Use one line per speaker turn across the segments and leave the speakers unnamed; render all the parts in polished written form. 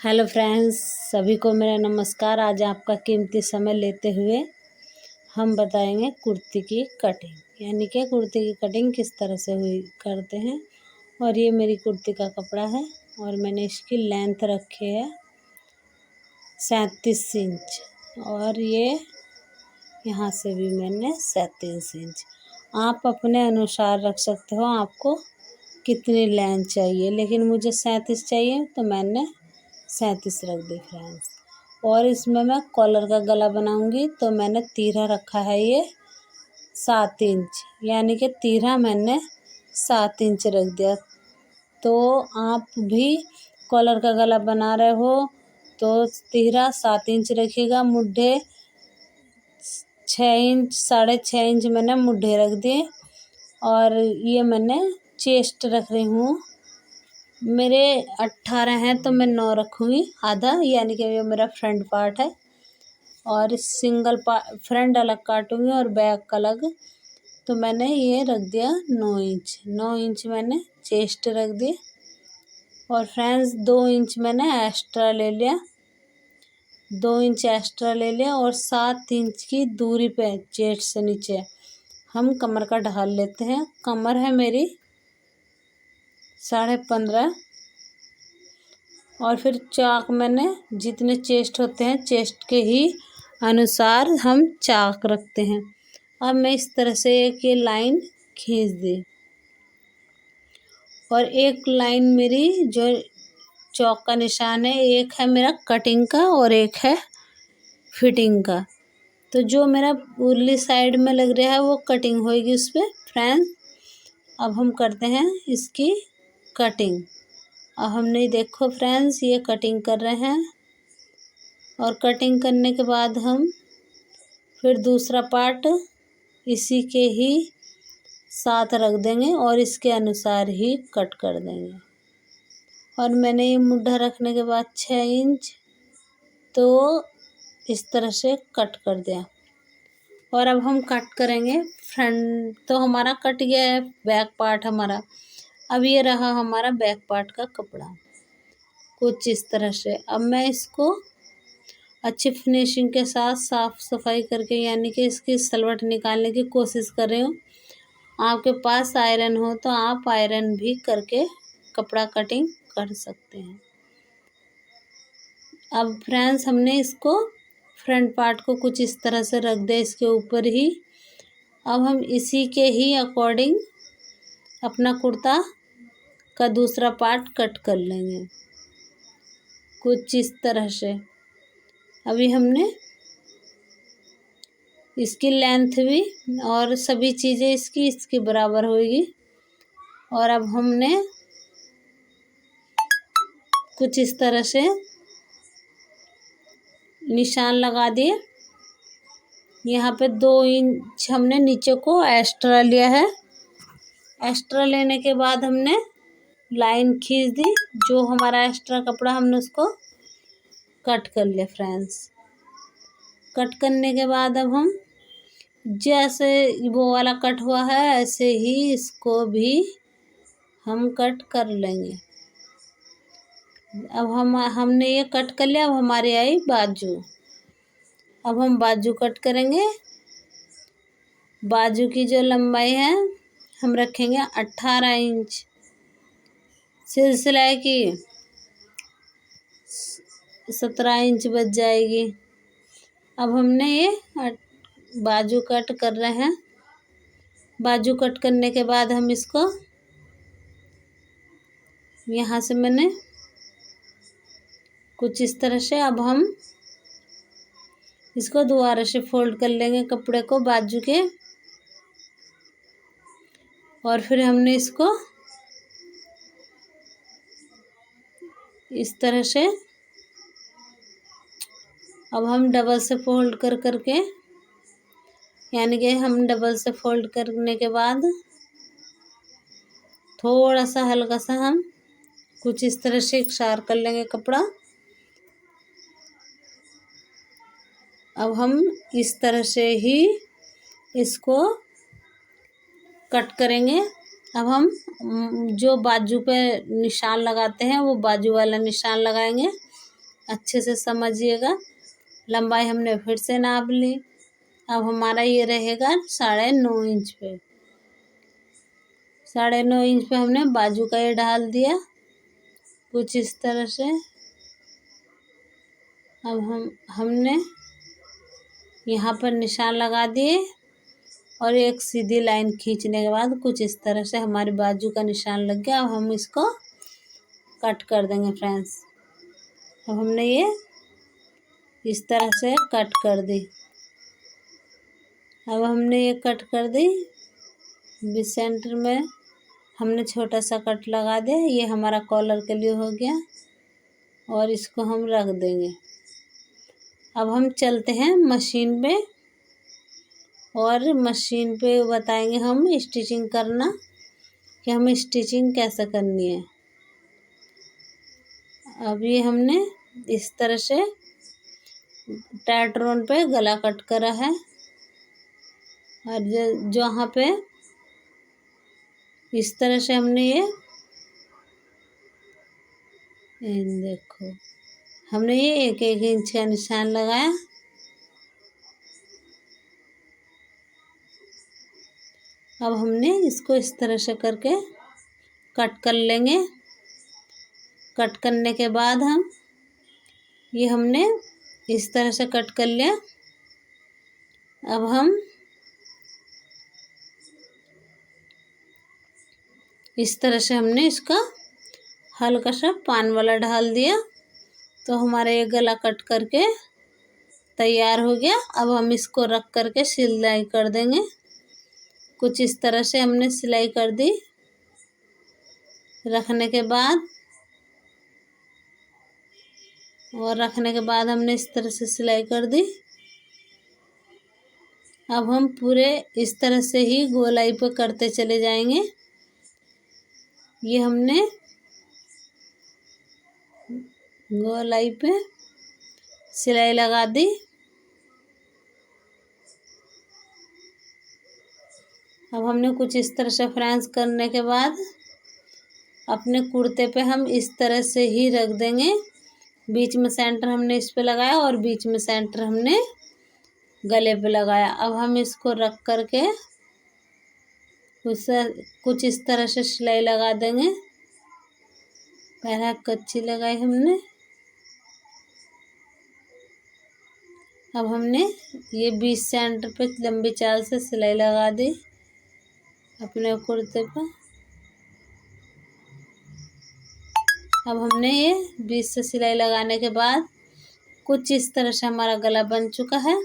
Hello friends, सभी को मेरा नमस्कार। आज आपका कीमती समय लेते हुए हम बताएंगे कुर्ती की कटिंग, यानी कि कुर्ती की कटिंग किस तरह से हुई करते हैं। और ये मेरी कुर्ती का कपड़ा है और मैंने इसकी लेंथ रखी है 37 इंच और ये यहाँ से भी मैंने 37 इंच। आप अपने अनुसार रख सकते हो आपको कितनी लेंथ चाहिए, लेकिन मुझे 37 चाहिए तो मैंने 37 रख दी फ्रेंड्स। और इसमें मैं कॉलर का गला बनाऊंगी तो मैंने तीरा रखा है ये 7 इंच, यानी कि तीरा मैंने 7 इंच रख दिया। तो आप भी कॉलर का गला बना रहे हो तो तीरा 7 इंच रखिएगा। मुड्ढे 6 इंच 6.5 इंच मैंने मुड्ढे रख दिए। और ये मैंने चेस्ट रख रही हूँ, मेरे 18 हैं तो मैं 9 रखूँगी आधा, यानी कि ये मेरा फ्रंट पार्ट है। और सिंगल फ्रंट अलग काटूँगी और बैक अलग। तो मैंने ये रख दिया 9 इंच मैंने चेस्ट रख दी। और फ्रेंड्स 2 इंच मैंने एक्स्ट्रा ले लिया, 2 इंच एक्स्ट्रा ले लिया। और 7 इंच की दूरी पे चेस्ट से नीचे हम कमर का ढाल लेते हैं। कमर है मेरी 15.5। और फिर चाक मैंने जितने चेस्ट होते हैं चेस्ट के ही अनुसार हम चाक रखते हैं। अब मैं इस तरह से एक ये लाइन खींच दी और एक लाइन मेरी जो चौक का निशान है, एक है मेरा कटिंग का और एक है फिटिंग का। तो जो मेरा उरली साइड में लग रहा है वो कटिंग होएगी उस पर फ्रेंड्स। अब हम करते हैं इसकी कटिंग। अब हमने देखो फ्रेंड्स ये कटिंग कर रहे हैं और कटिंग करने के बाद हम फिर दूसरा पार्ट इसी के ही साथ रख देंगे और इसके अनुसार ही कट कर देंगे। और मैंने ये मुड्ढा रखने के बाद 6 इंच तो इस तरह से कट कर दिया। और अब हम कट करेंगे फ्रंट, तो हमारा कट गया है बैक पार्ट हमारा। अब ये रहा हमारा बैक पार्ट का कपड़ा कुछ इस तरह से। अब मैं इसको अच्छी फिनिशिंग के साथ साफ सफाई करके, यानी कि इसकी सलवट निकालने की कोशिश कर रही हूँ। आपके पास आयरन हो तो आप आयरन भी करके कपड़ा कटिंग कर सकते हैं। अब फ्रेंड्स हमने इसको फ्रंट पार्ट को कुछ इस तरह से रख दिया इसके ऊपर ही। अब हम इसी के ही अकॉर्डिंग अपना कुर्ता का दूसरा पार्ट कट कर लेंगे कुछ इस तरह से। अभी हमने इसकी लेंथ भी और सभी चीज़ें इसकी बराबर होगी। और अब हमने कुछ इस तरह से निशान लगा दिए। यहाँ पे 2 इंच हमने नीचे को एक्स्ट्रा लिया है। एक्स्ट्रा लेने के बाद हमने लाइन खींच दी, जो हमारा एक्स्ट्रा कपड़ा हमने उसको कट कर लिया फ्रेंड्स। कट करने के बाद अब हम जैसे वो वाला कट हुआ है ऐसे ही इसको भी हम कट कर लेंगे। अब हमने ये कट कर लिया। अब हमारी आई बाजू। अब हम बाजू कट करेंगे। बाजू की जो लंबाई है हम रखेंगे 18 इंच। सिलसिला की 17 इंच बच जाएगी। अब हमने ये बाजू कट कर रहे हैं। बाजू कट करने के बाद हम इसको यहाँ से मैंने कुछ इस तरह से, अब हम इसको दोबारा से फोल्ड कर लेंगे कपड़े को बाजू के। और फिर हमने इसको इस तरह से, अब हम डबल से फोल्ड कर करके, यानी कि हम डबल से फोल्ड करने के बाद थोड़ा सा हल्का सा हम कुछ इस तरह से इकसार कर लेंगे कपड़ा। अब हम इस तरह से ही इसको कट करेंगे। अब हम जो बाजू पे निशान लगाते हैं वो बाजू वाला निशान लगाएंगे अच्छे से समझिएगा। लंबाई हमने फिर से नाप ली। अब हमारा ये रहेगा 9.5 इंच पे। 9.5 इंच पे हमने बाजू का ये डाल दिया कुछ इस तरह से। अब हमने यहाँ पर निशान लगा दिए और एक सीधी लाइन खींचने के बाद कुछ इस तरह से हमारी बाजू का निशान लग गया। अब हम इसको कट कर देंगे फ्रेंड्स। अब हमने ये इस तरह से कट कर दी। अब हमने ये कट कर दी। बीच सेंटर में हमने छोटा सा कट लगा दिया। ये हमारा कॉलर के लिए हो गया और इसको हम रख देंगे। अब हम चलते हैं मशीन पे और मशीन पे बताएंगे हम स्टिचिंग करना कि हमें स्टिचिंग कैसे करनी है। अब ये हमने इस तरह से टैटरोन पे गला कट करा है और जहाँ पे इस तरह से हमने ये देखो हमने ये 1-1 इंच का निशान लगाया। अब हमने इसको इस तरह से करके कट कर लेंगे। कट करने के बाद ये हमने इस तरह से कट कर लिया। अब हम इस तरह से हमने इसका हल्का सा पान वाला डाल दिया तो हमारा ये गला कट करके तैयार हो गया। अब हम इसको रख करके सिलाई कर देंगे। कुछ इस तरह से हमने सिलाई कर दी। रखने के बाद हमने इस तरह से सिलाई कर दी। अब हम पूरे इस तरह से ही गोलाई पे करते चले जाएंगे। ये हमने गोलाई पे सिलाई लगा दी। अब हमने कुछ इस तरह से फ्रेंच करने के बाद अपने कुर्ते पे हम इस तरह से ही रख देंगे। बीच में सेंटर हमने इस पे लगाया और बीच में सेंटर हमने गले पे लगाया। अब हम इसको रख करके कुछ इस तरह से सिलाई लगा देंगे। पहला कच्ची लगाई हमने। अब हमने ये 20 सेंटर पे लंबी चाल से सिलाई लगा दी अपने कुर्ते पर। अब हमने ये 20 से सिलाई लगाने के बाद कुछ इस तरह से हमारा गला बन चुका है।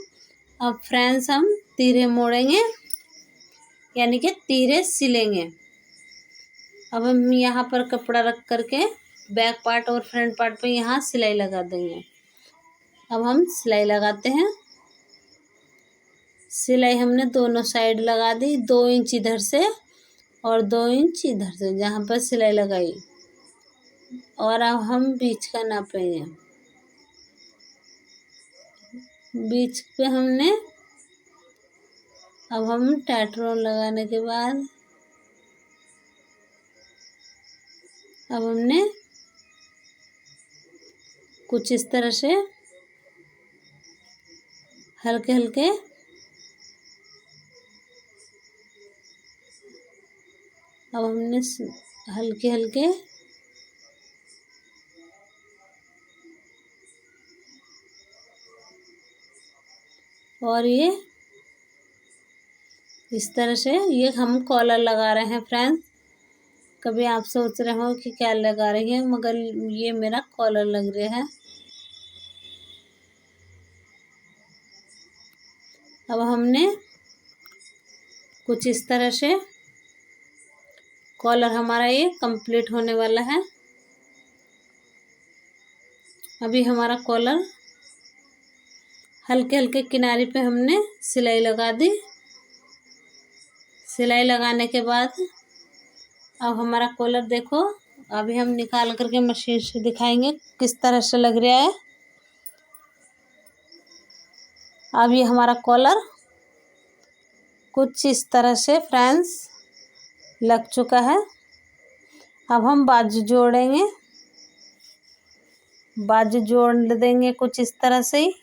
अब फ्रेंड्स हम तीरे मोड़ेंगे यानी कि तीरे सिलेंगे। अब हम यहाँ पर कपड़ा रख करके बैक पार्ट और फ्रंट पार्ट पे यहाँ सिलाई लगा देंगे। अब हम सिलाई लगाते हैं। सिलाई हमने दोनों साइड लगा दी। 2 इंच इधर से और 2 इंच इधर से जहाँ पर सिलाई लगाई। और अब हम बीच का नापेंगे। बीच पे हमने अब हम टैटरोन लगाने के बाद अब हमने कुछ इस तरह से हल्के हल्के अब हमने हल्के हल्के और ये इस तरह से ये हम कॉलर लगा रहे हैं फ्रेंड्स। कभी आप सोच रहे हो कि क्या लगा रही है, मगर ये मेरा कॉलर लग रहा है। अब हमने कुछ इस तरह से कॉलर हमारा ये कंप्लीट होने वाला है। अभी हमारा कॉलर हल्के हल्के किनारे पे हमने सिलाई लगा दी। सिलाई लगाने के बाद अब हमारा कॉलर देखो, अभी हम निकाल करके मशीन से दिखाएंगे किस तरह से लग रहा है। अब ये हमारा कॉलर कुछ इस तरह से फ्रेंड्स लग चुका है। अब हम बाजू जोड़ेंगे। बाजू जोड़ देंगे कुछ इस तरह से ही।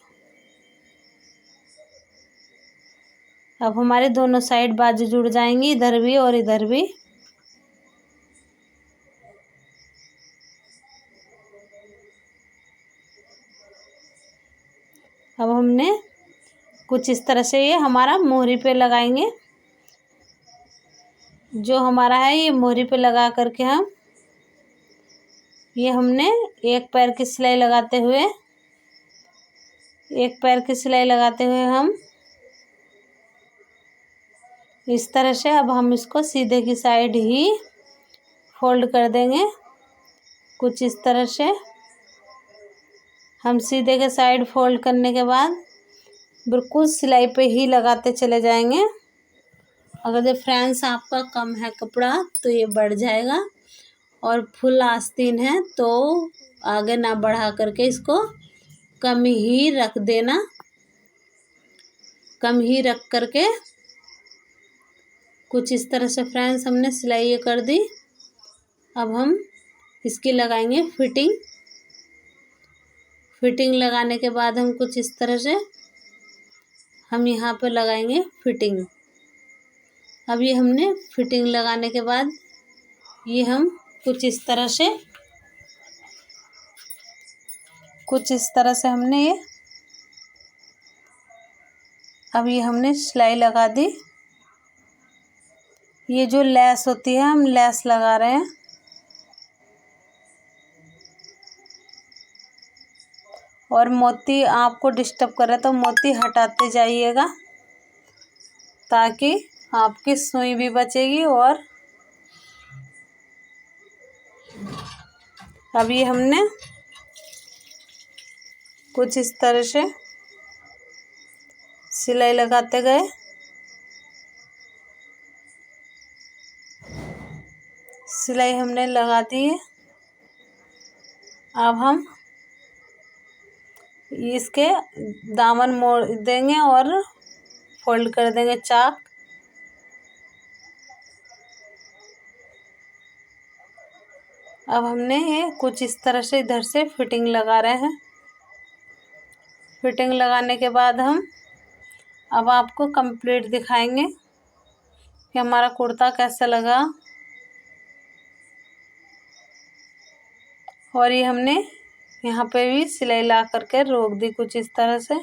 अब हमारे दोनों साइड बाजू जुड़ जाएंगी, इधर भी और इधर भी। अब हमने कुछ इस तरह से ये हमारा मोहरी पे लगाएंगे। जो हमारा है ये मोहरी पे लगा करके हम ये हमने एक पैर की सिलाई लगाते हुए हम इस तरह से अब हम इसको सीधे की साइड ही फोल्ड कर देंगे। कुछ इस तरह से हम सीधे के साइड फोल्ड करने के बाद बिल्कुल सिलाई पे ही लगाते चले जाएंगे। अगर फ्रेंड्स आपका कम है कपड़ा तो ये बढ़ जाएगा, और फुल आस्तीन है तो आगे ना बढ़ा करके इसको कम ही रख देना। कम ही रख करके कुछ इस तरह से फ्रेंड्स हमने सिलाई ये कर दी। अब हम इसकी लगाएंगे फिटिंग। फिटिंग लगाने के बाद हम कुछ इस तरह से हम यहाँ पे लगाएंगे फिटिंग। अब ये हमने फिटिंग लगाने के बाद ये हम कुछ इस तरह से हमने ये अब ये हमने सिलाई लगा दी। ये जो लेस होती है हम लेस लगा रहे हैं। और मोती आपको डिस्टर्ब करे तो मोती हटाते जाइएगा, ताकि आपकी सुई भी बचेगी। और अब ये हमने कुछ इस तरह से सिलाई लगाते गए। सिलाई हमने लगा दी है। अब हम इसके दामन मोड़ देंगे और फोल्ड कर देंगे चाक। अब हमने ये कुछ इस तरह से इधर से फिटिंग लगा रहे हैं। फिटिंग लगाने के बाद हम अब आपको कंप्लीट दिखाएंगे कि हमारा कुर्ता कैसा लगा। और ये हमने यहाँ पे भी सिलाई ला करके रोक दी कुछ इस तरह से।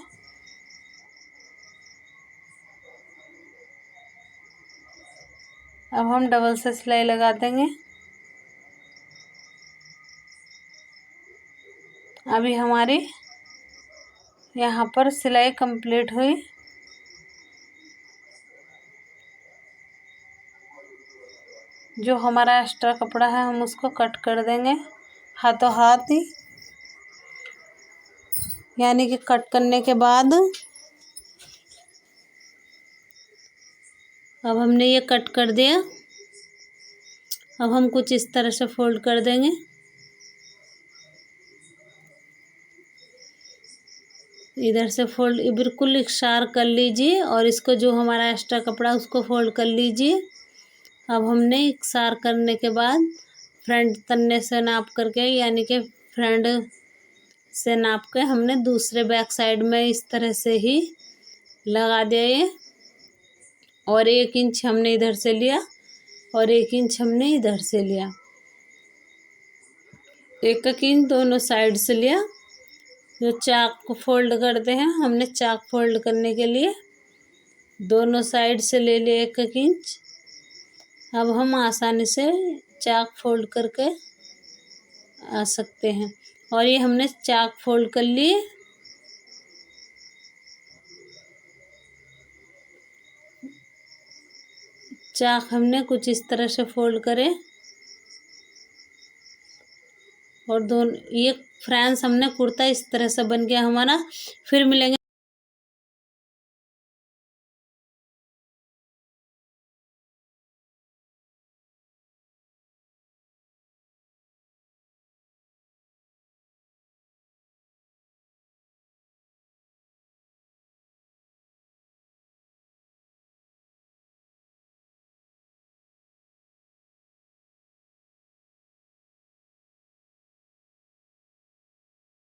अब हम डबल से सिलाई लगा देंगे। अभी हमारी यहाँ पर सिलाई कंप्लीट हुई। जो हमारा एक्स्ट्रा कपड़ा है हम उसको कट कर देंगे हाथों हाथ ही, यानी कि कट करने के बाद अब हमने ये कट कर दिया। अब हम कुछ इस तरह से फोल्ड कर देंगे। इधर से फोल्ड बिल्कुल इकसार कर लीजिए और इसको जो हमारा एक्स्ट्रा कपड़ा उसको फोल्ड कर लीजिए। अब हमने इकसार करने के बाद फ्रंट तन्ने से नाप करके, यानी कि फ्रंट से नाप के हमने दूसरे बैक साइड में इस तरह से ही लगा दिया ये। और 1 इंच हमने इधर से लिया और 1 इंच हमने इधर से लिया। 1 इंच दोनों साइड से लिया। जो चाक को फोल्ड करते हैं हमने चाक फोल्ड करने के लिए दोनों साइड से ले लिए 1 इंच। अब हम आसानी से चाक फोल्ड करके आ सकते हैं। और ये हमने चाक फोल्ड कर लिए। चाक हमने कुछ इस तरह से फोल्ड करे और दोनों ये फ्रेंड्स हमने कुर्ता इस तरह से बन गया हमारा। फिर मिलेंगे।